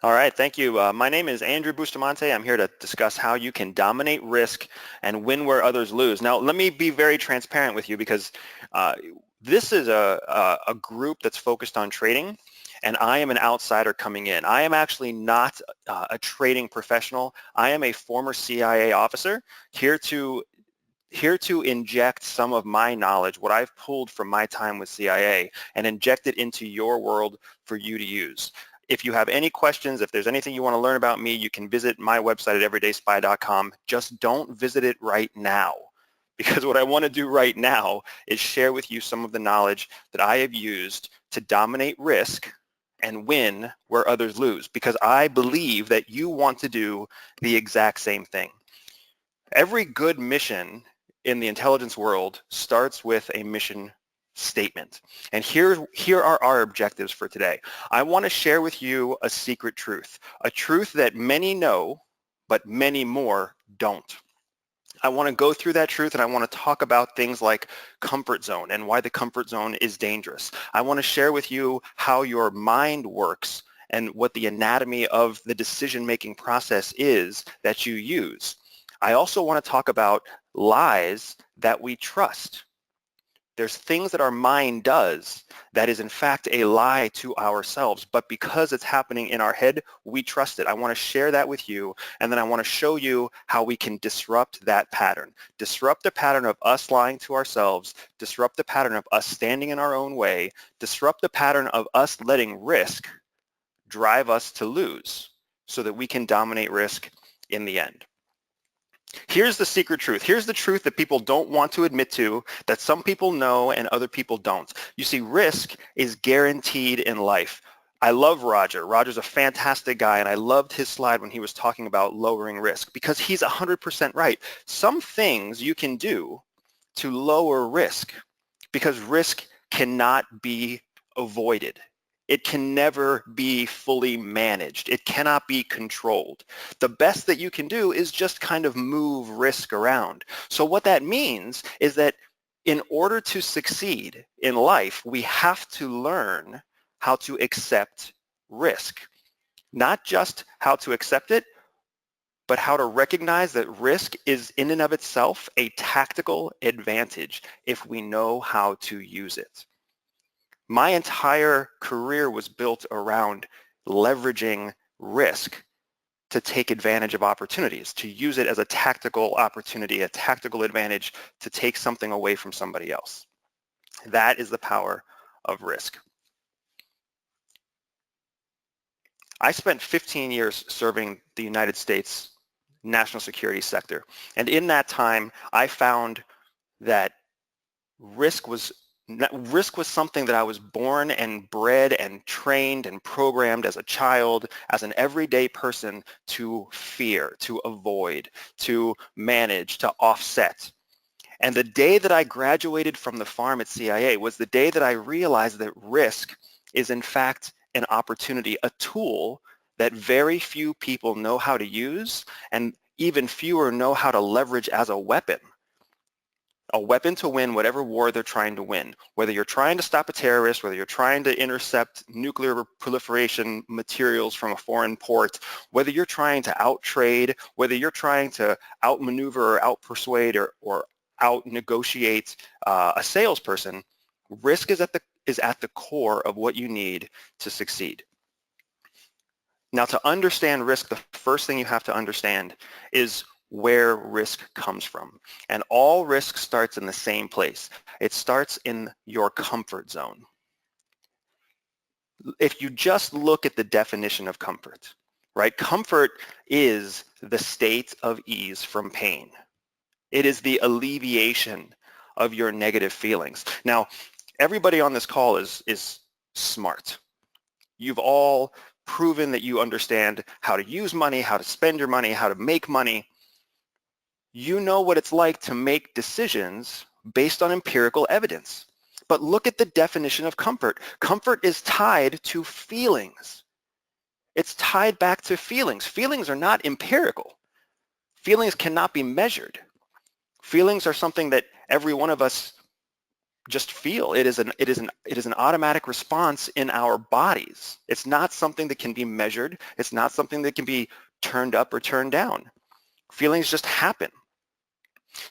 All right, thank you. My name is Andrew Bustamante. I'm here to discuss how you can dominate risk and win where others lose. Now, let me be very transparent with you because uh, this is a group that's focused on trading, and I am an outsider coming in. I am actually not a trading professional. I am a former CIA officer here to inject some of my knowledge, what I've pulled from my time with CIA, and inject it into your world for you to use. If you have any questions, if there's anything you want to learn about me, you can visit my website at everydayspy.com. Just don't visit it right now, because what I want to do right now is share with you some of the knowledge that I have used to dominate risk and win where others lose, because I believe that you want to do the exact same thing. Every good mission in the intelligence world starts with a mission statement. And here are our objectives for today. I want to share with you a secret truth, a truth that many know, but many more don't. I want to go through that truth, and I want to talk about things like comfort zone and why the comfort zone is dangerous. I want to share with you how your mind works and what the anatomy of the decision-making process is that you use. I also want to talk about lies that we trust. There's things that our mind does that is in fact a lie to ourselves, but because it's happening in our head, we trust it. I want to share that with you, and then I want to show you how we can disrupt that pattern. Disrupt the pattern of us lying to ourselves, disrupt the pattern of us standing in our own way, disrupt the pattern of us letting risk drive us to lose so that we can dominate risk in the end. Here's the secret truth. Here's the truth that people don't want to admit to, that some people know and other people don't. You see, risk is guaranteed in life. I love Roger. Roger's a fantastic guy, and I loved his slide when he was talking about lowering risk because he's 100% right. Some things you can do to lower risk because risk cannot be avoided. It can never be fully managed. It cannot be controlled. The best that you can do is just kind of move risk around. So what that means is that in order to succeed in life, we have to learn how to accept risk. Not just how to accept it, but how to recognize that risk is in and of itself a tactical advantage if we know how to use it. My entire career was built around leveraging risk to take advantage of opportunities, to use it as a tactical opportunity, a tactical advantage to take something away from somebody else. That is the power of risk. I spent 15 years serving the United States national security sector, and in that time, I found that risk was something that I was born and bred and trained and programmed as a child, as an everyday person to fear, to avoid, to manage, to offset. And the day that I graduated from the farm at CIA was the day that I realized that risk is in fact an opportunity, a tool that very few people know how to use, and even fewer know how to leverage as a weapon to win whatever war they're trying to win. Whether you're trying to stop a terrorist, whether you're trying to intercept nuclear proliferation materials from a foreign port, whether you're trying to out-trade, whether you're trying to outmaneuver or out-persuade or out-negotiate a salesperson, risk is at the core of what you need to succeed. Now, to understand risk, the first thing you have to understand is where risk comes from. And all risk starts in the same place. It starts in your comfort zone. If you just look at the definition of comfort, right? Comfort is the state of ease from pain. It is the alleviation of your negative feelings. Now, everybody on this call is smart. You've all proven that you understand how to use money, how to spend your money, how to make money. You know what it's like to make decisions based on empirical evidence. But look at the definition of comfort. Comfort is tied to feelings. It's tied back to feelings. Feelings are not empirical. Feelings cannot be measured. Feelings are something that every one of us just feel. It is an automatic response in our bodies. It's not something that can be measured. It's not something that can be turned up or turned down. Feelings just happen.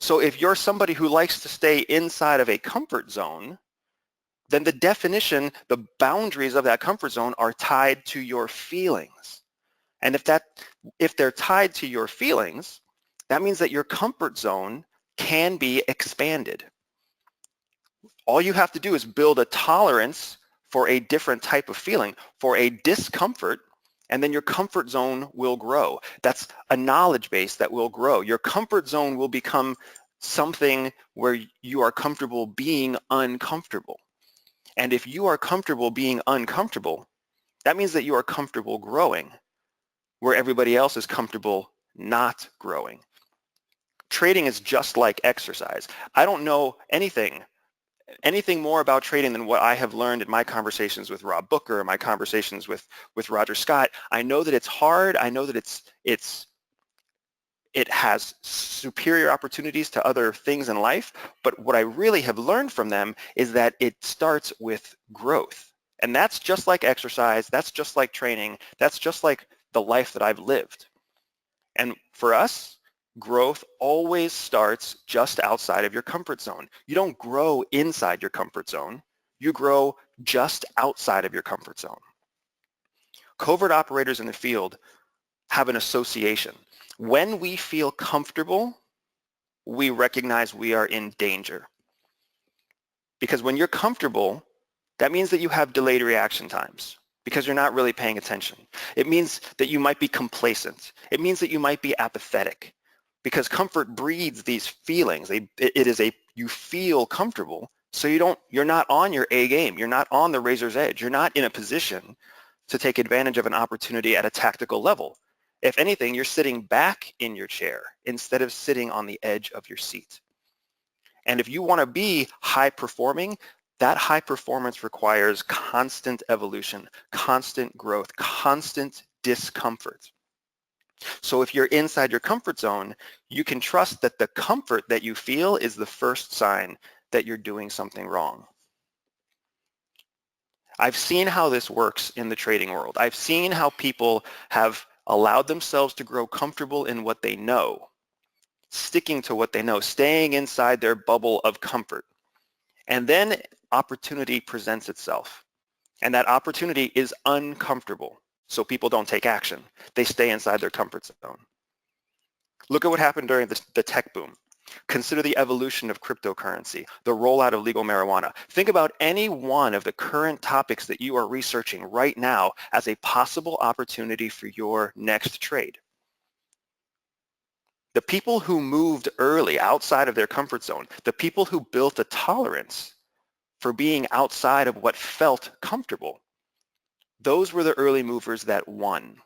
So if you're somebody who likes to stay inside of a comfort zone, then the definition, the boundaries of that comfort zone are tied to your feelings. And if they're tied to your feelings, that means that your comfort zone can be expanded. All you have to do is build a tolerance for a different type of feeling, for a discomfort, and then your comfort zone will grow. That's a knowledge base that will grow. Your comfort zone will become something where you are comfortable being uncomfortable. And if you are comfortable being uncomfortable, that means that you are comfortable growing, where everybody else is comfortable not growing. Trading is just like exercise. I don't know anything more about trading than what I have learned in my conversations with Rob Booker, my conversations with Roger Scott. I know that it's hard. I know that it has superior opportunities to other things in life, but what I really have learned from them is that it starts with growth. And that's just like exercise, that's just like training, that's just like the life that I've lived. And for us, growth always starts just outside of your comfort zone. You don't grow inside your comfort zone, you grow just outside of your comfort zone. Covert operators in the field have an association. When we feel comfortable, we recognize we are in danger. Because when you're comfortable, that means that you have delayed reaction times because you're not really paying attention. It means that you might be complacent. It means that you might be apathetic because comfort breeds these feelings. You feel comfortable, so you're not on your A game. You're not on the razor's edge. You're not in a position to take advantage of an opportunity at a tactical level. If anything, you're sitting back in your chair instead of sitting on the edge of your seat. And if you want to be high performing, that high performance requires constant evolution, constant growth, constant discomfort. So if you're inside your comfort zone, you can trust that the comfort that you feel is the first sign that you're doing something wrong. I've seen how this works in the trading world. I've seen how people have allowed themselves to grow comfortable in what they know, sticking to what they know, staying inside their bubble of comfort. And then opportunity presents itself. And that opportunity is uncomfortable. So people don't take action. They stay inside their comfort zone. Look at what happened during the tech boom. Consider the evolution of cryptocurrency, the rollout of legal marijuana. Think about any one of the current topics that you are researching right now as a possible opportunity for your next trade. The people who moved early outside of their comfort zone, the people who built a tolerance for being outside of what felt comfortable, those were the early movers that won.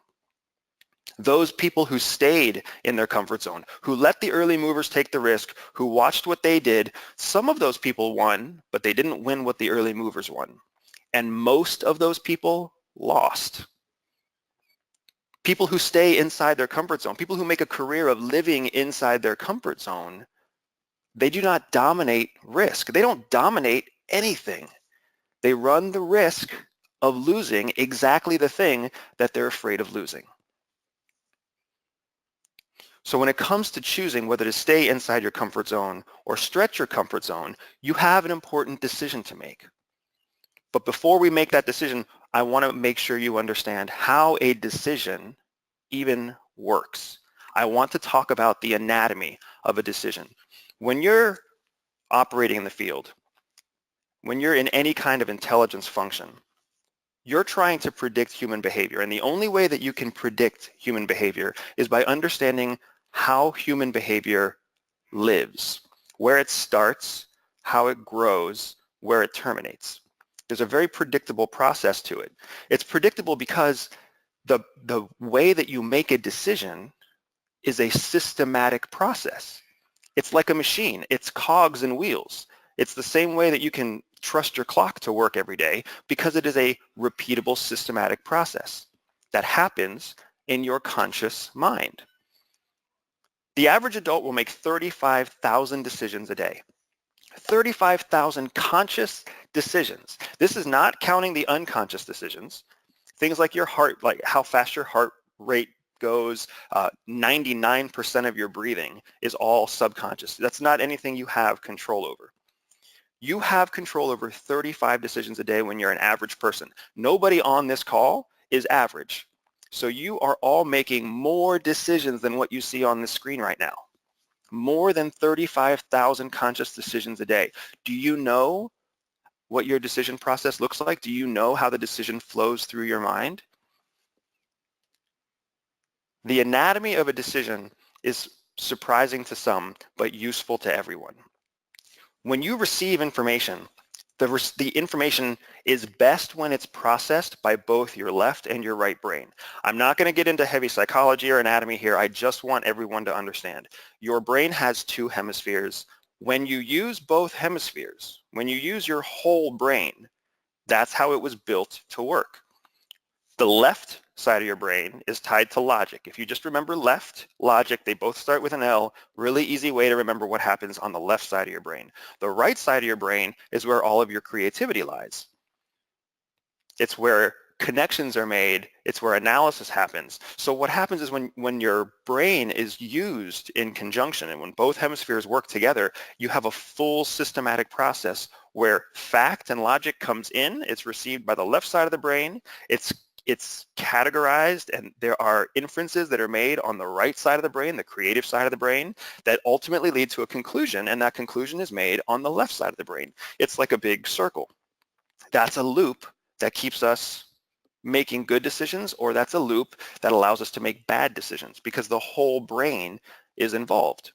Those people who stayed in their comfort zone, who let the early movers take the risk, who watched what they did, some of those people won, but they didn't win what the early movers won. And most of those people lost. People who stay inside their comfort zone, people who make a career of living inside their comfort zone, they do not dominate risk. They don't dominate anything. They run the risk of losing exactly the thing that they're afraid of losing. So when it comes to choosing whether to stay inside your comfort zone or stretch your comfort zone, you have an important decision to make. But before we make that decision, I want to make sure you understand how a decision even works. I want to talk about the anatomy of a decision. When you're operating in the field, when you're in any kind of intelligence function, you're trying to predict human behavior. And the only way that you can predict human behavior is by understanding how human behavior lives, where it starts, how it grows, where it terminates. There's a very predictable process to it. It's predictable because the way that you make a decision is a systematic process. It's like a machine. It's cogs and wheels. It's the same way that you can trust your clock to work every day because it is a repeatable systematic process that happens in your conscious mind. The average adult will make 35,000 decisions a day. 35,000 conscious decisions. This is not counting the unconscious decisions. Things like your heart, like how fast your heart rate goes, 99% of your breathing is all subconscious. That's not anything you have control over. You have control over 35 decisions a day when you're an average person. Nobody on this call is average. So you are all making more decisions than what you see on this screen right now. More than 35,000 conscious decisions a day. Do you know what your decision process looks like? Do you know how the decision flows through your mind? The anatomy of a decision is surprising to some, but useful to everyone. When you receive information, the information is best when it's processed by both your left and your right brain. I'm not going to get into heavy psychology or anatomy here. I just want everyone to understand. Your brain has two hemispheres. When you use both hemispheres, when you use your whole brain, that's how it was built to work. The left side of your brain is tied to logic. If you just remember left, logic, they both start with an L. Really easy way to remember what happens on the left side of your brain. The right side of your brain is where all of your creativity lies. It's where connections are made. It's where analysis happens. So what happens is when your brain is used in conjunction and when both hemispheres work together, you have a full systematic process where fact and logic comes in. It's received by the left side of the brain. It's categorized, and there are inferences that are made on the right side of the brain, the creative side of the brain, that ultimately lead to a conclusion, and that conclusion is made on the left side of the brain. It's like a big circle. That's a loop that keeps us making good decisions, or that's a loop that allows us to make bad decisions because the whole brain is involved.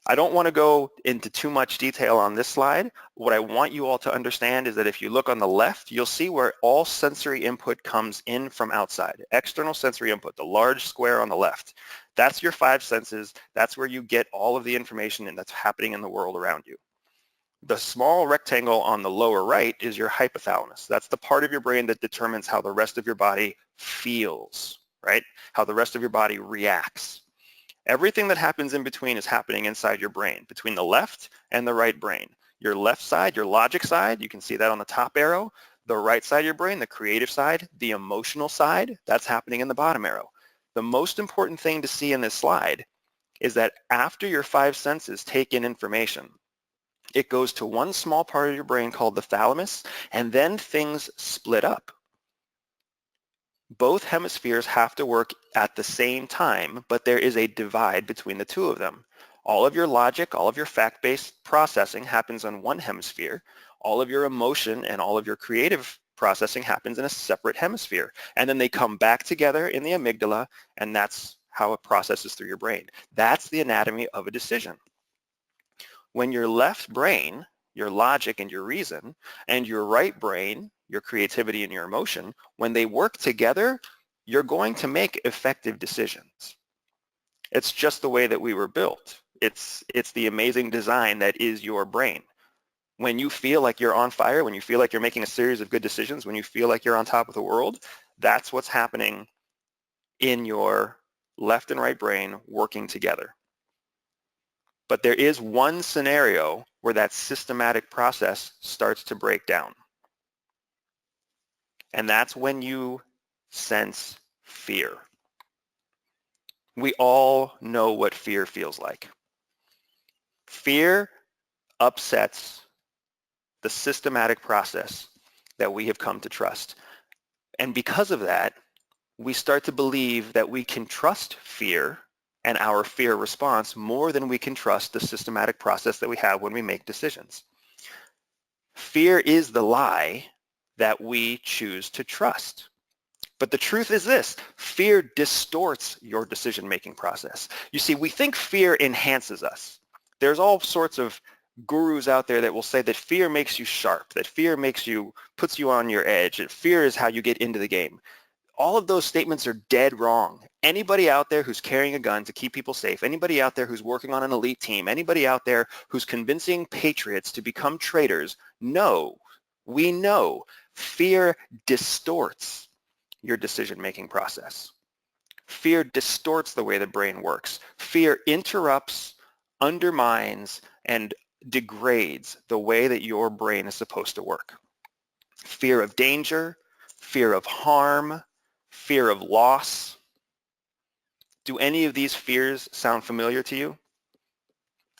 I don't want to go into too much detail on this slide. What I want you all to understand is that if you look on the left, you'll see where all sensory input comes in from outside. External sensory input, the large square on the left. That's your five senses. That's where you get all of the information that's happening in the world around you. The small rectangle on the lower right is your hypothalamus. That's the part of your brain that determines how the rest of your body feels, right? How the rest of your body reacts. Everything that happens in between is happening inside your brain, between the left and the right brain. Your left side, your logic side, you can see that on the top arrow. The right side of your brain, the creative side, the emotional side, that's happening in the bottom arrow. The most important thing to see in this slide is that after your five senses take in information, it goes to one small part of your brain called the thalamus, and then things split up. Both hemispheres have to work at the same time, but there is a divide between the two of them. All of your logic, all of your fact-based processing happens on one hemisphere. All of your emotion and all of your creative processing happens in a separate hemisphere. And then they come back together in the amygdala, and that's how it processes through your brain. That's the anatomy of a decision. When your left brain, your logic and your reason, and your right brain, your creativity and your emotion, when they work together, you're going to make effective decisions. It's just the way that we were built. It's the amazing design that is your brain. When you feel like you're on fire, when you feel like you're making a series of good decisions, when you feel like you're on top of the world, that's what's happening in your left and right brain working together. But there is one scenario where that systematic process starts to break down. And that's when you sense fear. We all know what fear feels like. Fear upsets the systematic process that we have come to trust. And because of that, we start to believe that we can trust fear and our fear response more than we can trust the systematic process that we have when we make decisions. Fear is the lie that we choose to trust. But the truth is this: fear distorts your decision-making process. You see, we think fear enhances us. There's all sorts of gurus out there that will say that fear makes you sharp, that fear puts you on your edge, that fear is how you get into the game. All of those statements are dead wrong. Anybody out there who's carrying a gun to keep people safe, anybody out there who's working on an elite team, anybody out there who's convincing patriots to become traitors, we know fear distorts your decision-making process. Fear distorts the way the brain works. Fear interrupts, undermines, and degrades the way that your brain is supposed to work. Fear of danger, fear of harm, fear of loss. Do any of these fears sound familiar to you?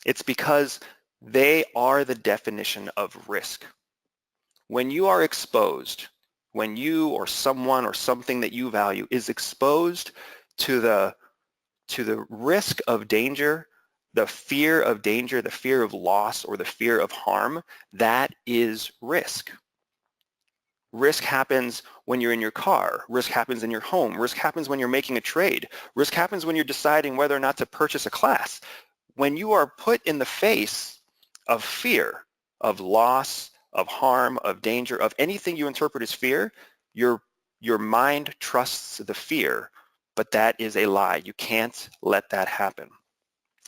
It's because they are the definition of risk. When you are exposed, when you or someone or something that you value is exposed to the risk of danger, the fear of danger, the fear of loss, or the fear of harm, that is risk. Risk happens when you're in your car. Risk happens in your home. Risk happens when you're making a trade. Risk happens when you're deciding whether or not to purchase a class. When you are put in the face of fear, of loss, of harm, of danger, of anything you interpret as fear, your mind trusts the fear, but that is a lie. You can't let that happen.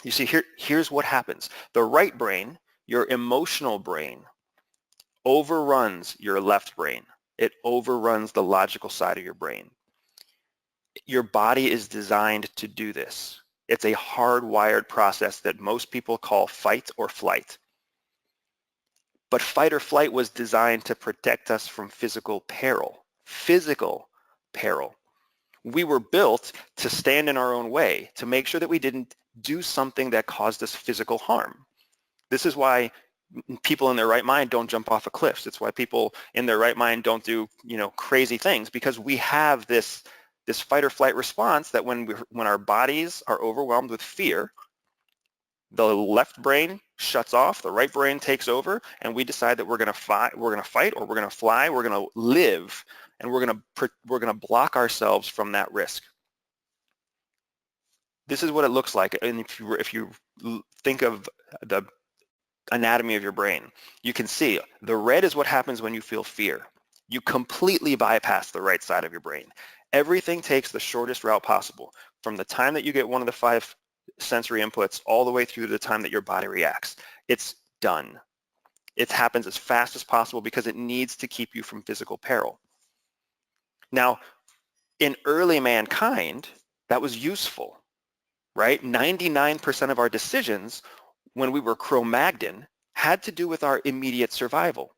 You see, here's what happens. The right brain, your emotional brain, overruns your left brain. It overruns the logical side of your brain. Your body is designed to do this. It's a hardwired process that most people call fight or flight. But fight or flight was designed to protect us from physical peril. Physical peril. We were built to stand in our own way, to make sure that we didn't do something that caused us physical harm. This is why people in their right mind don't jump off of cliffs. It's why people in their right mind don't do, crazy things, because we have this fight or flight response that when our bodies are overwhelmed with fear, the left brain shuts off, the right brain takes over, and we decide that we're going to fight, or we're going to fly, we're going to live, and we're going to block ourselves from that risk. This is what it looks like. And if you think of the anatomy of your brain, you can see the red is what happens when you feel fear. You completely bypass the right side of your brain. Everything takes the shortest route possible from the time that you get one of the 5 sensory inputs all the way through to the time that your body reacts. It's done. It happens as fast as possible because it needs to keep you from physical peril. Now, in early mankind, that was useful, right? 99% of our decisions when we were Cro-Magnon had to do with our immediate survival.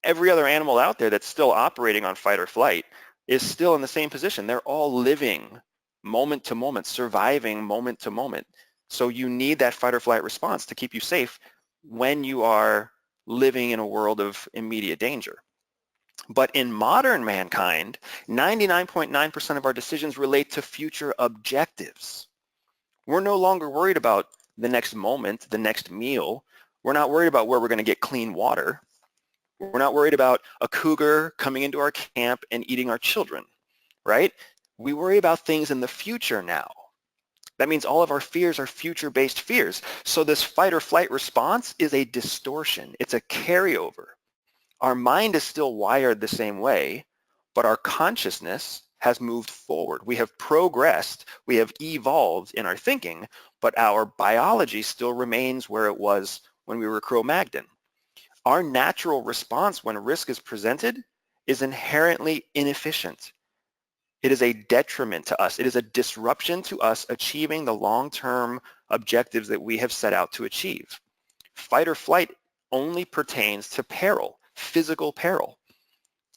Every other animal out there that's still operating on fight or flight is still in the same position. They're all living moment to moment, surviving moment to moment. So you need that fight or flight response to keep you safe when you are living in a world of immediate danger. But in modern mankind, 99.9% of our decisions relate to future objectives. We're no longer worried about the next moment, the next meal. We're not worried about where we're going to get clean water. We're not worried about a cougar coming into our camp and eating our children, right? We worry about things in the future now. That means all of our fears are future-based fears. So this fight or flight response is a distortion. It's a carryover. Our mind is still wired the same way, but our consciousness has moved forward. We have progressed, we have evolved in our thinking, but our biology still remains where it was when we were Cro-Magnon. Our natural response when risk is presented is inherently inefficient. It is a detriment to us. It is a disruption to us achieving the long-term objectives that we have set out to achieve. Fight or flight only pertains to peril, physical peril.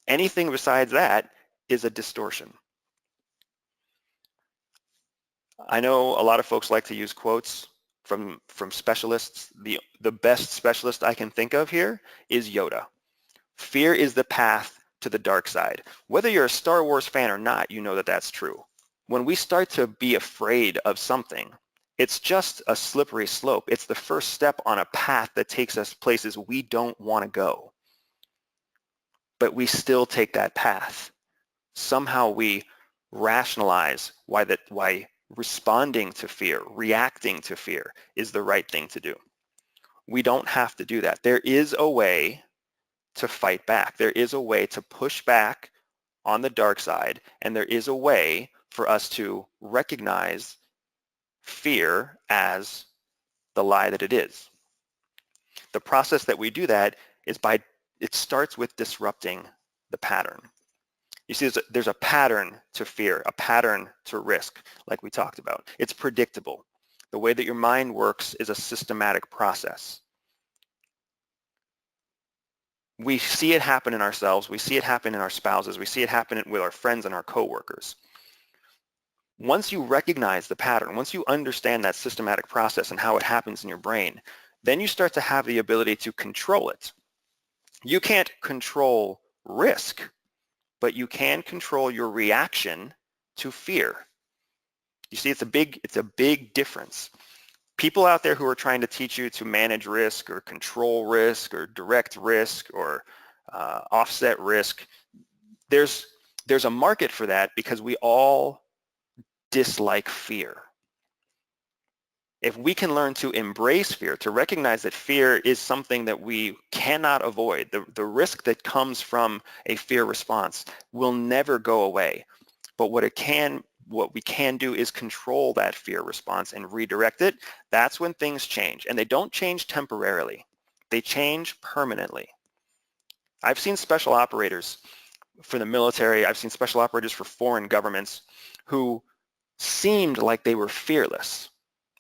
Anything besides that is a distortion. I know a lot of folks like to use quotes from specialists. The best specialist I can think of here is Yoda. Fear is the path to the dark side. Whether you're a Star Wars fan or not, you know that that's true. When we start to be afraid of something, it's just a slippery slope. It's the first step on a path that takes us places we don't want to go. But we still take that path. Somehow we rationalize why responding to fear, reacting to fear is the right thing to do. We don't have to do that. There is a way to fight back. There is a way to push back on the dark side, and there is a way for us to recognize fear as the lie that it is. The process that we do that is it starts with disrupting the pattern. You see, there's a pattern to fear, a pattern to risk, like we talked about. It's predictable. The way that your mind works is a systematic process. We see it happen in ourselves, we see it happen in our spouses, we see it happen with our friends and our coworkers. Once you recognize the pattern, once you understand that systematic process and how it happens in your brain, then you start to have the ability to control it. You can't control risk, but you can control your reaction to fear. You see, it's a big difference. People out there who are trying to teach you to manage risk or control risk or direct risk or offset risk, there's a market for that because we all dislike fear. If we can learn to embrace fear, to recognize that fear is something that we cannot avoid, the risk that comes from a fear response will never go away. But what we can do is control that fear response and redirect it. That's when things change. And they don't change temporarily. They change permanently. I've seen special operators for the military. I've seen special operators for foreign governments who seemed like they were fearless.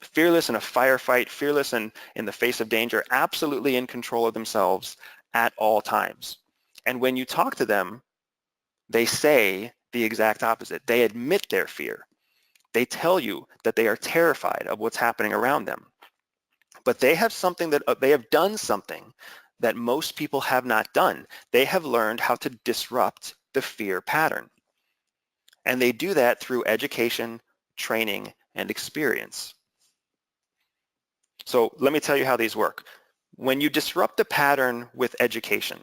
Fearless in a firefight, fearless in the face of danger, absolutely in control of themselves at all times. And when you talk to them, they say the exact opposite. They admit their fear. They tell you that they are terrified of what's happening around them. But they have done something that most people have not done. They have learned how to disrupt the fear pattern. And they do that through education, training, and experience. So let me tell you how these work. When you disrupt a pattern with education,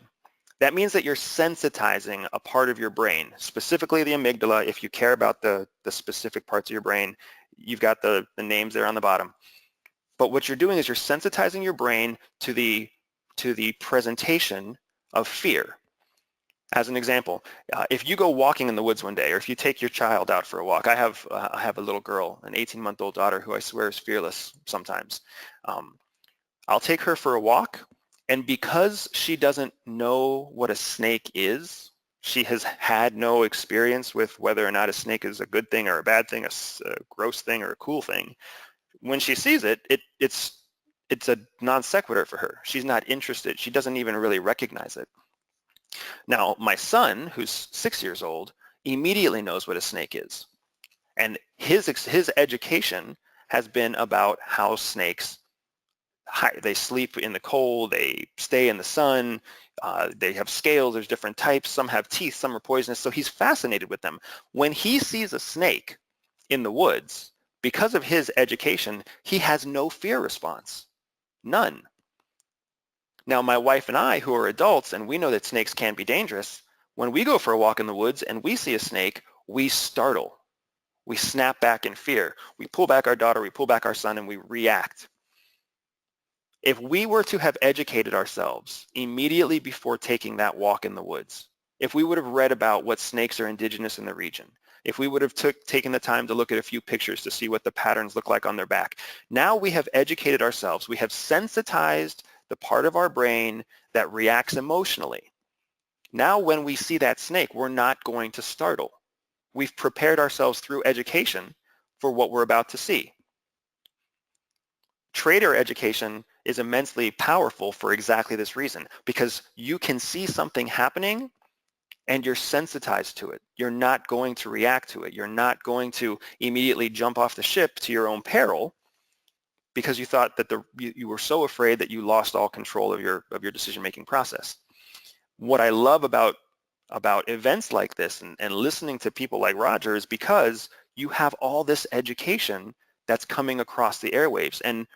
that means that you're sensitizing a part of your brain, specifically the amygdala. If you care about the specific parts of your brain, you've got the names there on the bottom. But what you're doing is you're sensitizing your brain to the presentation of fear. As an example, if you go walking in the woods one day, or if you take your child out for a walk, I have a little girl, an 18-month-old daughter who I swear is fearless sometimes. I'll take her for a walk, and because she doesn't know what a snake is, she has had no experience with whether or not a snake is a good thing or a bad thing, a gross thing or a cool thing. When she sees it, it's a non sequitur for her. She's not interested. She doesn't even really recognize it. Now, my son, who's 6 years old, immediately knows what a snake is. And his education has been about how snakes, they sleep in the cold, they stay in the sun, they have scales, there's different types, some have teeth, some are poisonous, so he's fascinated with them. When he sees a snake in the woods, because of his education, he has no fear response, none. Now, my wife and I, who are adults, and we know that snakes can be dangerous, when we go for a walk in the woods and we see a snake, we startle. We snap back in fear. We pull back our daughter, we pull back our son, and we react. If we were to have educated ourselves immediately before taking that walk in the woods, if we would have read about what snakes are indigenous in the region, if we would have taken the time to look at a few pictures to see what the patterns look like on their back, now we have educated ourselves. We have sensitized the part of our brain that reacts emotionally. Now when we see that snake, we're not going to startle. We've prepared ourselves through education for what we're about to see. Trader education is immensely powerful for exactly this reason, because you can see something happening and you're sensitized to it. You're not going to react to it. You're not going to immediately jump off the ship to your own peril because you thought that you were so afraid that you lost all control of your decision-making process. What I love about events like this and listening to people like Roger is because you have all this education that's coming across the airwaves, and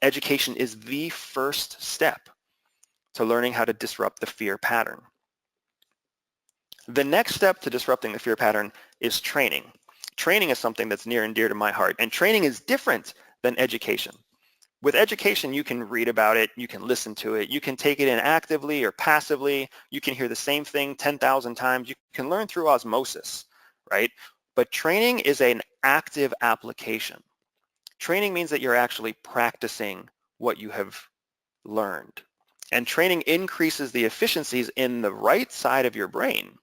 education is the first step to learning how to disrupt the fear pattern. The next step to disrupting the fear pattern is training. Training is something that's near and dear to my heart, and training is different than education. With education, you can read about it, you can listen to it, you can take it in actively or passively, you can hear the same thing 10,000 times, you can learn through osmosis, right? But training is an active application. Training means that you're actually practicing what you have learned. And training increases the efficiencies in the right side of your brain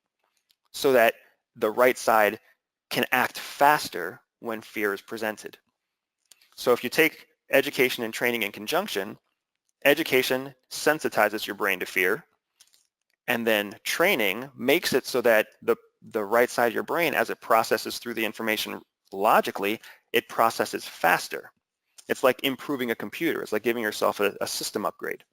so that the right side can act faster when fear is presented. So if you take education and training in conjunction, education sensitizes your brain to fear, and then training makes it so that the right side of your brain, as it processes through the information logically, it processes faster. It's like improving a computer. It's like giving yourself a system upgrade.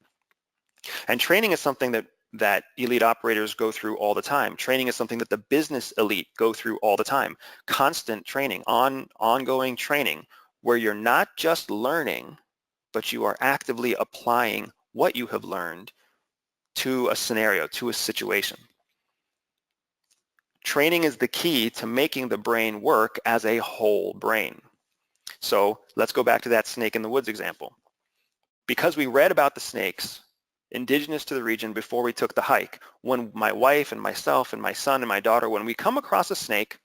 And training is something that elite operators go through all the time. Training is something that the business elite go through all the time. Constant training, ongoing training, where you're not just learning, but you are actively applying what you have learned to a scenario, to a situation. Training is the key to making the brain work as a whole brain. So let's go back to that snake in the woods example. Because we read about the snakes indigenous to the region before we took the hike, when my wife and myself and my son and my daughter, when we come across a snake,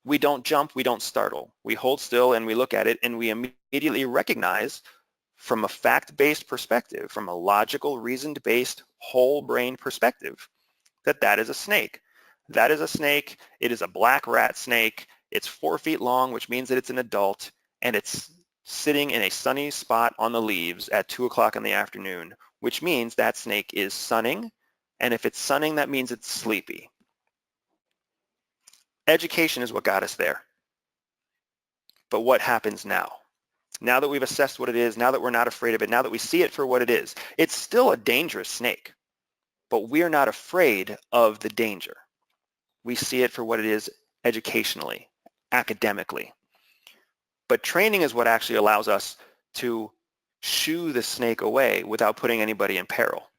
we don't jump, we don't startle. We hold still and we look at it and we immediately recognize from a fact-based perspective, from a logical, reasoned-based, whole brain perspective, that that is a snake. That is a snake. It is a black rat snake. It's 4 feet long, which means that it's an adult, and it's sitting in a sunny spot on the leaves at 2 o'clock in the afternoon, which means that snake is sunning, and if it's sunning, that means it's sleepy. Education is what got us there. But what happens now? Now that we've assessed what it is, now that we're not afraid of it, now that we see it for what it is, it's still a dangerous snake, but we're not afraid of the danger. We see it for what it is educationally, academically. But training is what actually allows us to shoo the snake away without putting anybody in peril.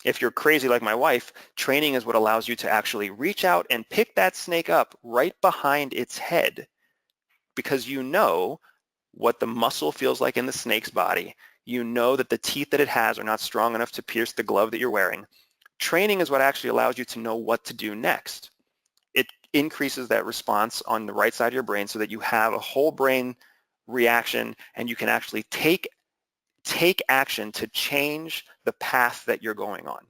If you're crazy like my wife, training is what allows you to actually reach out and pick that snake up right behind its head, because you know what the muscle feels like in the snake's body. You know that the teeth that it has are not strong enough to pierce the glove that you're wearing. Training is what actually allows you to know what to do next. It increases that response on the right side of your brain so that you have a whole brain reaction and you can actually take action to change the path that you're going on.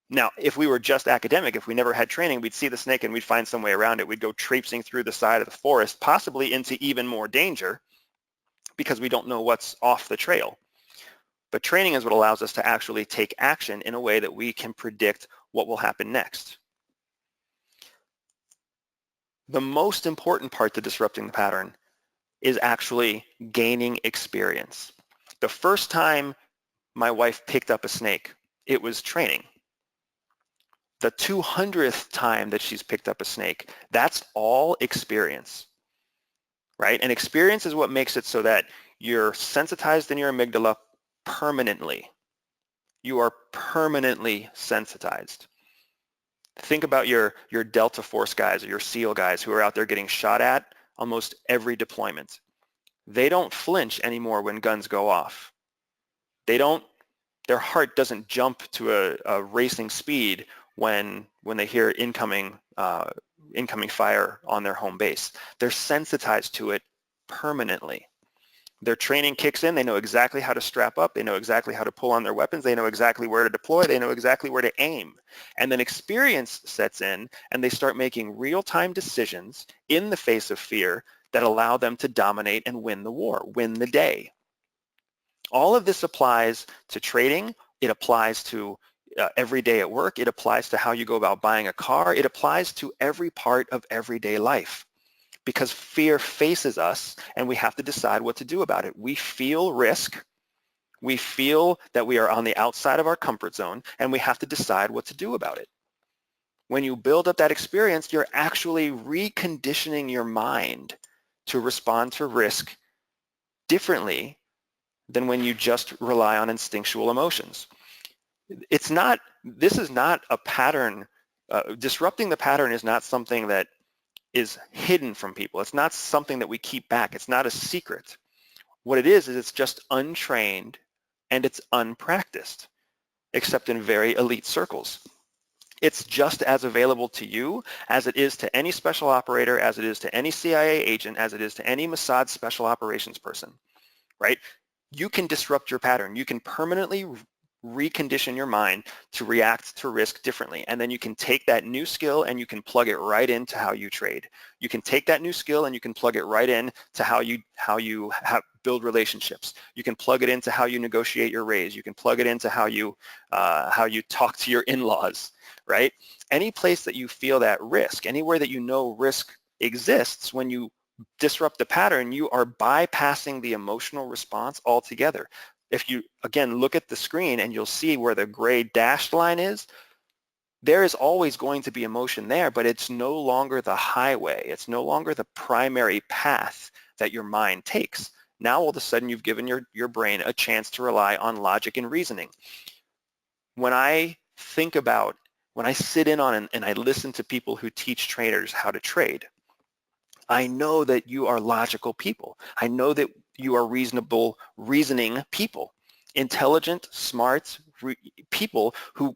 Now, if we were just academic, if we never had training, we'd see the snake and we'd find some way around it. We'd go traipsing through the side of the forest, possibly into even more danger because we don't know what's off the trail. But training is what allows us to actually take action in a way that we can predict what will happen next. The most important part to disrupting the pattern is actually gaining experience. The first time my wife picked up a snake, it was training. The 200th time that she's picked up a snake, that's all experience, right? And experience is what makes it so that you're sensitized in your amygdala permanently. You are permanently sensitized. Think about your Delta Force guys or your SEAL guys who are out there getting shot at almost every deployment. They don't flinch anymore when guns go off. Their heart doesn't jump to a racing speed when they hear incoming fire on their home base. They're sensitized to it permanently. Their training kicks in. They know exactly how to strap up. They know exactly how to pull on their weapons. They know exactly where to deploy. They know exactly where to aim. And then experience sets in, and they start making real-time decisions in the face of fear that allow them to dominate and win the war, win the day. All of this applies to trading. It applies to every day at work. It applies to how you go about buying a car. It applies to every part of everyday life, because fear faces us and we have to decide what to do about it. We feel risk. We feel that we are on the outside of our comfort zone and we have to decide what to do about it. When you build up that experience, you're actually reconditioning your mind to respond to risk differently than when you just rely on instinctual emotions. This is not a pattern. Disrupting the pattern is not something that is hidden from people. It's not something that we keep back. It's not a secret. What it is it's just untrained and it's unpracticed, except in very elite circles. It's just as available to you as it is to any special operator, as it is to any CIA agent, as it is to any Mossad special operations person, right? You can disrupt your pattern. You can permanently recondition your mind to react to risk differently. And then you can take that new skill and you can plug it right into how you trade. You can take that new skill and you can plug it right in to how you build relationships. You can plug it into how you negotiate your raise. You can plug it into how you talk to your in-laws, right? Any place that you feel that risk, anywhere that you know risk exists, when you disrupt the pattern, you are bypassing the emotional response altogether. If you, again, look at the screen and you'll see where the gray dashed line is, there is always going to be emotion there, but it's no longer the highway. It's no longer the primary path that your mind takes. Now all of a sudden you've given your brain a chance to rely on logic and reasoning. When I think about, when I sit in on and I listen to people who teach traders how to trade, I know that you are logical people. I know that you are reasonable, reasoning people, intelligent, smart people who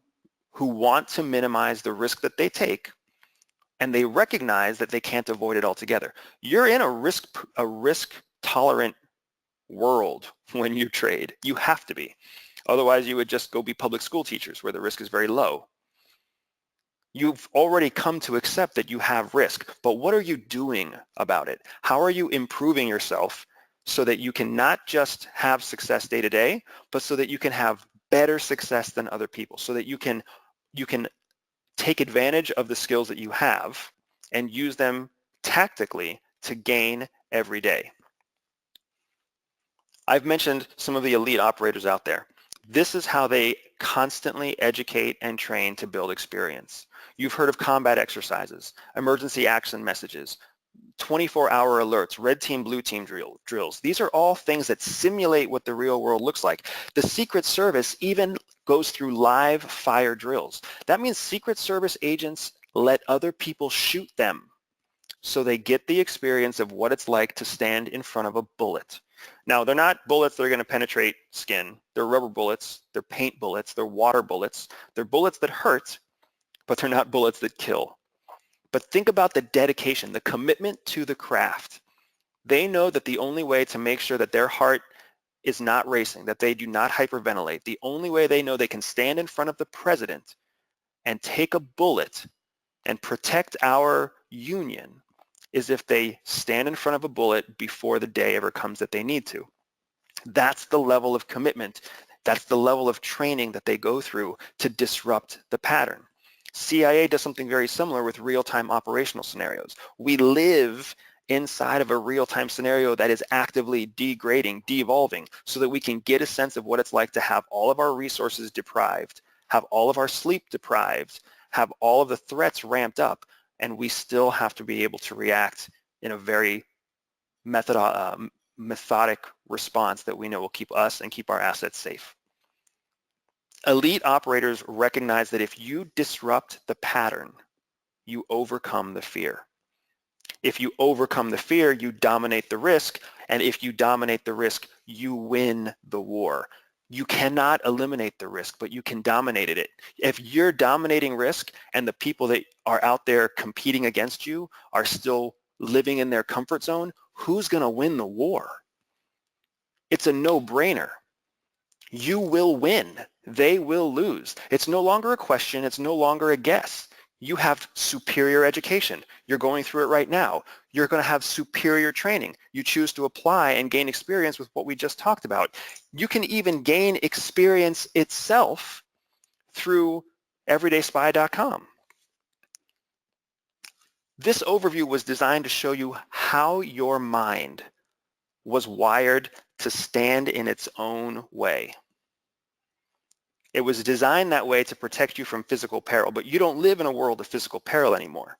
want to minimize the risk that they take, and they recognize that they can't avoid it altogether. You're in a risk tolerant world when you trade. You have to be. Otherwise, you would just go be public school teachers where the risk is very low. You've already come to accept that you have risk, but what are you doing about it? How are you improving yourself so that you can not just have success day to day, but so that you can have better success than other people, so that you can take advantage of the skills that you have and use them tactically to gain every day. I've mentioned some of the elite operators out there. This is how they constantly educate and train to build experience. You've heard of combat exercises, emergency action messages, 24-hour alerts, red team, blue team drills. These are all things that simulate what the real world looks like. The Secret Service even goes through live fire drills. That means Secret Service agents let other people shoot them so they get the experience of what it's like to stand in front of a bullet. Now, they're not bullets that are going to penetrate skin. They're rubber bullets, they're paint bullets, they're water bullets. They're bullets that hurt, but they're not bullets that kill. But think about the dedication, the commitment to the craft. They know that the only way to make sure that their heart is not racing, that they do not hyperventilate, the only way they know they can stand in front of the president and take a bullet and protect our union is if they stand in front of a bullet before the day ever comes that they need to. That's the level of commitment. That's the level of training that they go through to disrupt the pattern. CIA does something very similar with real-time operational scenarios. We live inside of a real-time scenario that is actively degrading, devolving, so that we can get a sense of what it's like to have all of our resources deprived, have all of our sleep deprived, have all of the threats ramped up, and we still have to be able to react in a very methodic response that we know will keep us and keep our assets safe. Elite operators recognize that if you disrupt the pattern, you overcome the fear. If you overcome the fear, you dominate the risk, and if you dominate the risk, you win the war. You cannot eliminate the risk, but you can dominate it. If you're dominating risk and the people that are out there competing against you are still living in their comfort zone, who's going to win the war? It's a no-brainer. You will win. They will lose. It's no longer a question. It's no longer a guess. You have superior education. You're going through it right now. You're going to have superior training. You choose to apply and gain experience with what we just talked about. You can even gain experience itself through everydayspy.com. This overview was designed to show you how your mind was wired to stand in its own way. It was designed that way to protect you from physical peril, but you don't live in a world of physical peril anymore.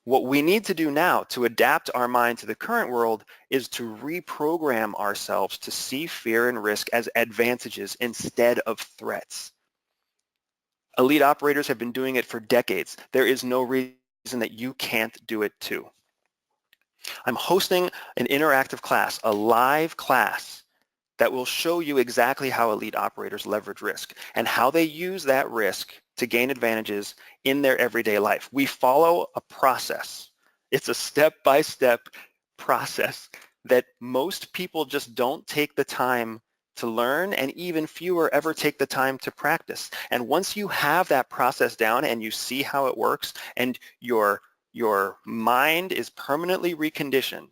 What we need to do now to adapt our mind to the current world is to reprogram ourselves to see fear and risk as advantages instead of threats. Elite operators have been doing it for decades. There is no reason that you can't do it too. I'm hosting an interactive class, a live class, that will show you exactly how elite operators leverage risk and how they use that risk to gain advantages in their everyday life. We follow a process. It's a step-by-step process that most people just don't take the time to learn, and even fewer ever take the time to practice. And once you have that process down and you see how it works and your mind is permanently reconditioned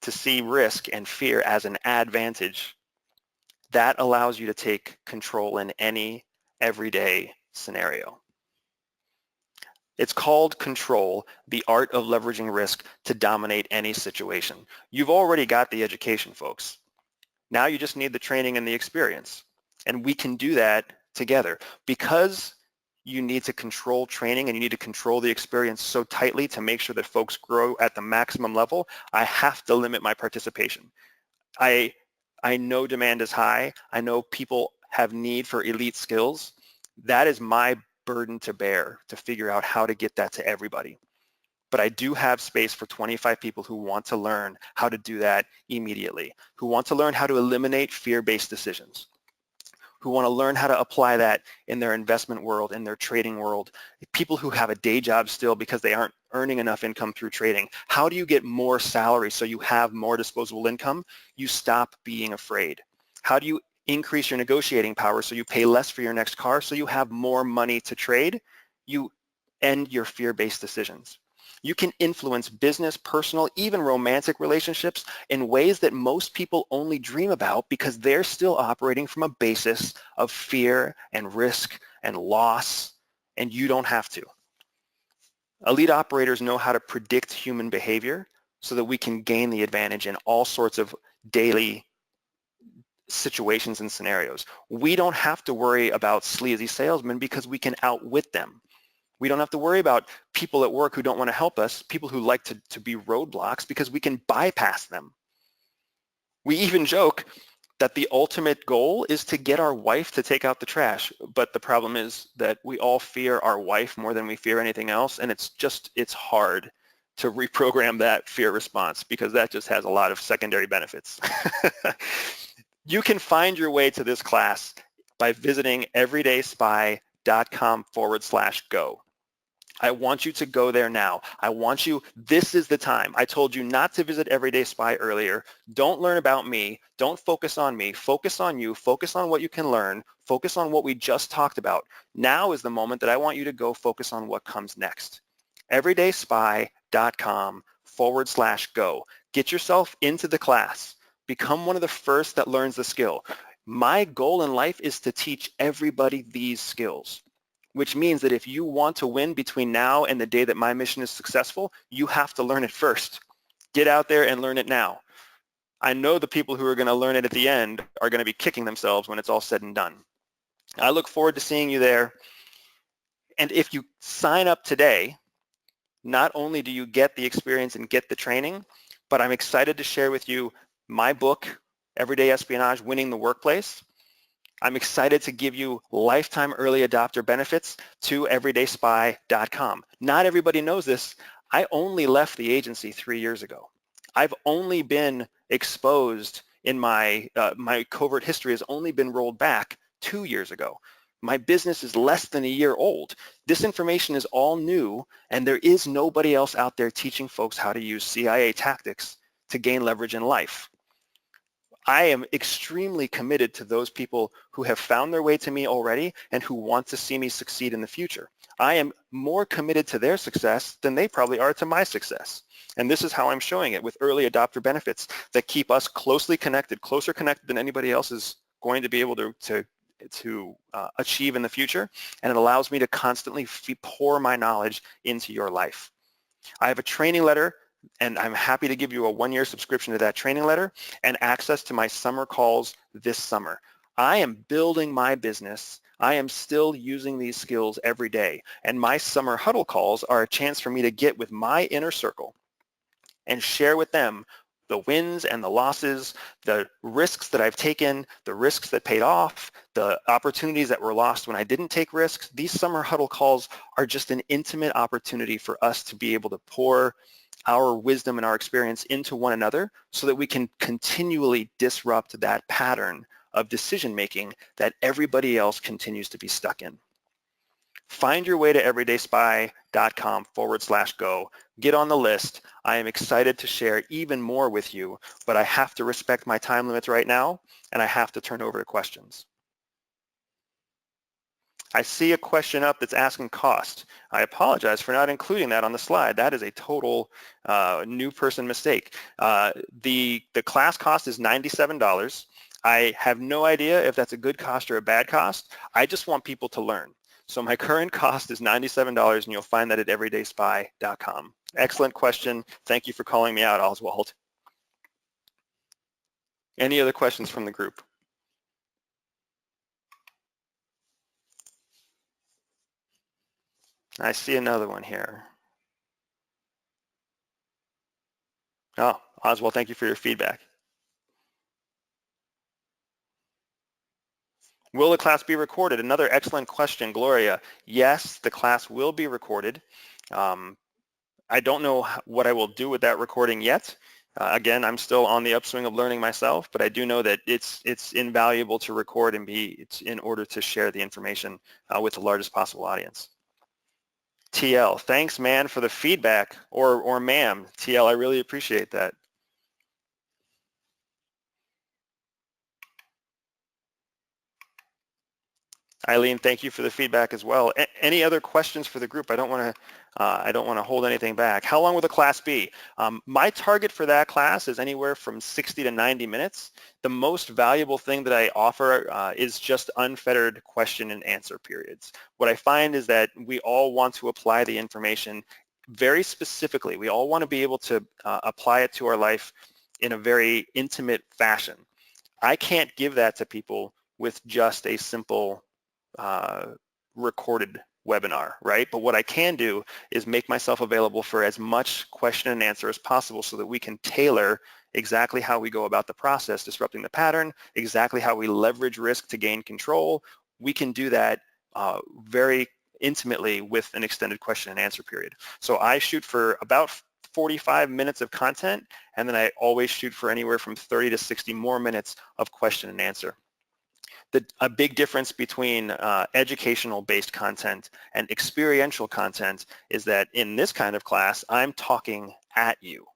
to see risk and fear as an advantage, that allows you to take control in any everyday scenario. It's called control, the art of leveraging risk to dominate any situation. You've already got the education, folks. Now you just need the training and the experience. And we can do that together. Because you need to control training and you need to control the experience so tightly to make sure that folks grow at the maximum level, I have to limit my participation. I know demand is high. I know people have need for elite skills. That is my burden to bear, to figure out how to get that to everybody. But I do have space for 25 people who want to learn how to do that immediately, who want to learn how to eliminate fear-based decisions, who want to learn how to apply that in their investment world, in their trading world, people who have a day job still because they aren't earning enough income through trading. How do you get more salary so you have more disposable income? You stop being afraid. How do you increase your negotiating power so you pay less for your next car so you have more money to trade? You end your fear-based decisions. You can influence business, personal, even romantic relationships in ways that most people only dream about because they're still operating from a basis of fear and risk and loss, and you don't have to. Elite operators know how to predict human behavior so that we can gain the advantage in all sorts of daily situations and scenarios. We don't have to worry about sleazy salesmen because we can outwit them. We don't have to worry about people at work who don't want to help us, people who like to be roadblocks, because we can bypass them. We even joke that the ultimate goal is to get our wife to take out the trash. But the problem is that we all fear our wife more than we fear anything else. And it's hard to reprogram that fear response because that just has a lot of secondary benefits. You can find your way to this class by visiting everydayspy.com/go. I want you to go there now. This is the time. I told you not to visit Everyday Spy earlier. Don't learn about me. Don't focus on me. Focus on you. Focus on what you can learn. Focus on what we just talked about. Now is the moment that I want you to go focus on what comes next. everydayspy.com/go. Get yourself into the class. Become one of the first that learns the skill. My goal in life is to teach everybody these skills, which means that if you want to win between now and the day that my mission is successful, you have to learn it first. Get out there and learn it now. I know the people who are going to learn it at the end are going to be kicking themselves when it's all said and done. I look forward to seeing you there. And if you sign up today, not only do you get the experience and get the training, but I'm excited to share with you my book, Everyday Espionage, Winning the Workplace. I'm excited to give you lifetime early adopter benefits to everydayspy.com. Not everybody knows this. I only left the agency 3 years ago. I've only been exposed in my covert history has only been rolled back 2 years ago. My business is less than a year old. This information is all new, and there is nobody else out there teaching folks how to use CIA tactics to gain leverage in life. I am extremely committed to those people who have found their way to me already and who want to see me succeed in the future. I am more committed to their success than they probably are to my success. And this is how I'm showing it with early adopter benefits that keep us closely connected, closer connected than anybody else is going to be able to achieve in the future. And it allows me to constantly pour my knowledge into your life. I have a training letter, and I'm happy to give you a 1-year subscription to that training letter and access to my summer calls this summer. I am building my business. I am still using these skills every day. And my summer huddle calls are a chance for me to get with my inner circle and share with them the wins and the losses, the risks that I've taken, the risks that paid off, the opportunities that were lost when I didn't take risks. These summer huddle calls are just an intimate opportunity for us to be able to pour our wisdom and our experience into one another so that we can continually disrupt that pattern of decision making that everybody else continues to be stuck in. Find your way to everydayspy.com/go. Get on the list. I am excited to share even more with you, but I have to respect my time limits right now, and I have to turn over to questions. I see a question up that's asking cost. I apologize for not including that on the slide. That is a total new person mistake. The class cost is $97. I have no idea if that's a good cost or a bad cost. I just want people to learn. So my current cost is $97, and you'll find that at everydayspy.com. Excellent question. Thank you for calling me out, Oswald. Any other questions from the group? I see another one here. Oh, Oswald, thank you for your feedback. Will the class be recorded? Another excellent question, Gloria. Yes, the class will be recorded. I don't know what I will do with that recording yet. Again, I'm still on the upswing of learning myself, but I do know that it's invaluable to record and it's in order to share the information with the largest possible audience. TL, thanks, man, for the feedback, or ma'am. TL, I really appreciate that. Eileen, thank you for the feedback as well. Any other questions for the group? I don't want to hold anything back. How long will the class be? My target for that class is anywhere from 60 to 90 minutes. The most valuable thing that I offer is just unfettered question and answer periods. What I find is that we all want to apply the information very specifically. We all want to be able to apply it to our life in a very intimate fashion. I can't give that to people with just a simple recorded webinar, right? But what I can do is make myself available for as much question and answer as possible so that we can tailor exactly how we go about the process, disrupting the pattern, exactly how we leverage risk to gain control. We can do that very intimately with an extended question and answer period. So I shoot for about 45 minutes of content, and then I always shoot for anywhere from 30 to 60 more minutes of question and answer. A big difference between educational-based content and experiential content is that in this kind of class, I'm talking at you.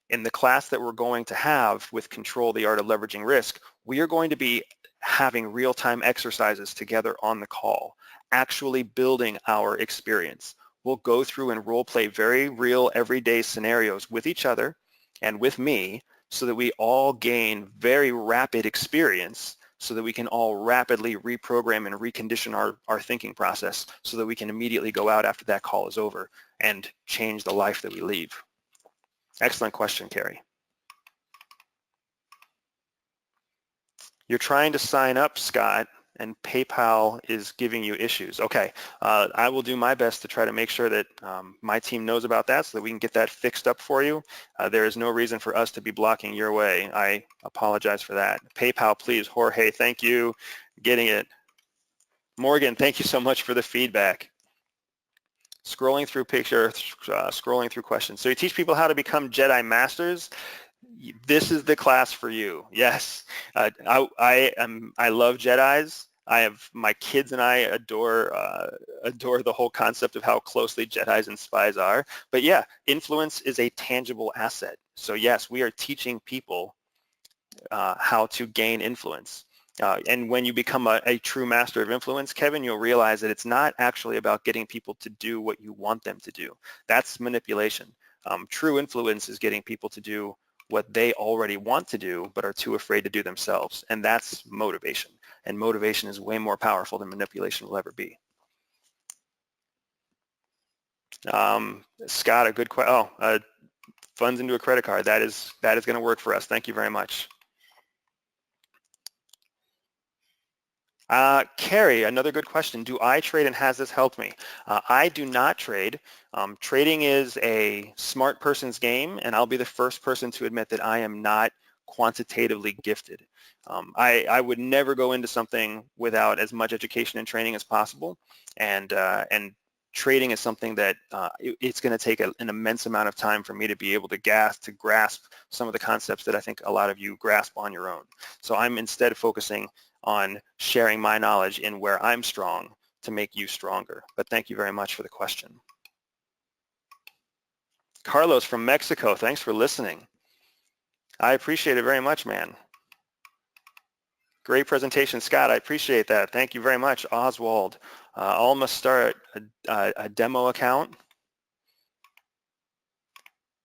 In the class that we're going to have with Control the Art of Leveraging Risk, we are going to be having real-time exercises together on the call, actually building our experience. We'll go through and role-play very real, everyday scenarios with each other and with me so that we all gain very rapid experience so that we can all rapidly reprogram and recondition our thinking process so that we can immediately go out after that call is over and change the life that we leave. Excellent question, Carrie. You're trying to sign up, Scott, and PayPal is giving you issues. Okay, I will do my best to try to make sure that my team knows about that so that we can get that fixed up for you. There is no reason for us to be blocking your way. I apologize for that. PayPal, please. Jorge, thank you. Getting it. Morgan, thank you so much for the feedback. Scrolling through pictures, scrolling through questions. So you teach people how to become Jedi Masters. This is the class for you. Yes, I love Jedis. My kids and I adore the whole concept of how closely Jedis and spies are. But yeah, influence is a tangible asset. So yes, we are teaching people how to gain influence. And when you become a true master of influence, Kevin, you'll realize that it's not actually about getting people to do what you want them to do. That's manipulation. True influence is getting people to do what they already want to do but are too afraid to do themselves, and that's motivation. And motivation is way more powerful than manipulation will ever be. Scott, a good question. Funds into a credit card. That is going to work for us. Thank you very much. Carrie, another good question. Do I trade and has this helped me? I do not trade. Trading is a smart person's game, and I'll be the first person to admit that I am not quantitatively gifted. I would never go into something without as much education and training as possible, and trading is something that it's going to take an immense amount of time for me to be able to grasp some of the concepts that I think a lot of you grasp on your own. So I'm instead focusing on sharing my knowledge in where I'm strong to make you stronger. But thank you very much for the question. Carlos from Mexico, thanks for listening. I appreciate it very much, man. Great presentation, Scott. I appreciate that. Thank you very much, Oswald. All must start a demo account.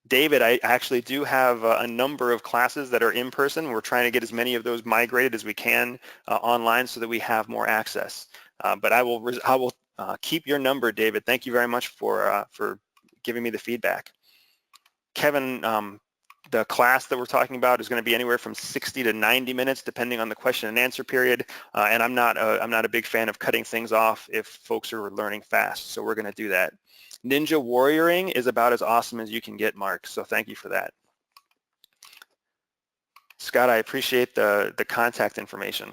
David, I actually do have a number of classes that are in person. We're trying to get as many of those migrated as we can online so that we have more access. But I will keep your number, David. Thank you very much for giving me the feedback. Kevin, the class that we're talking about is going to be anywhere from 60 to 90 minutes, depending on the question and answer period. And I'm not a big fan of cutting things off if folks are learning fast. So we're going to do that. Ninja warrioring is about as awesome as you can get, Mark. So thank you for that. Scott, I appreciate the contact information.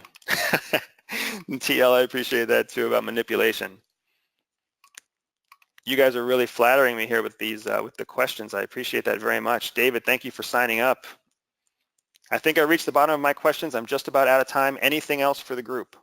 TL, I appreciate that too about manipulation. You guys are really flattering me here with these with the questions. I appreciate that very much. David, thank you for signing up. I think I reached the bottom of my questions. I'm just about out of time. Anything else for the group?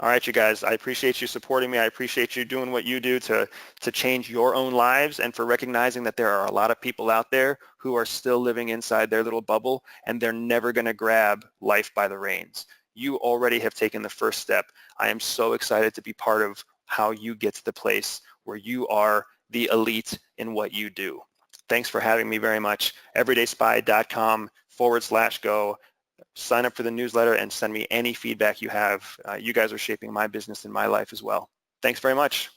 All right, you guys, I appreciate you supporting me. I appreciate you doing what you do to change your own lives and for recognizing that there are a lot of people out there who are still living inside their little bubble and they're never going to grab life by the reins. You already have taken the first step. I am so excited to be part of how you get to the place where you are the elite in what you do. Thanks for having me very much. everydayspy.com/go. Sign up for the newsletter and send me any feedback you have. You guys are shaping my business and my life as well. Thanks very much.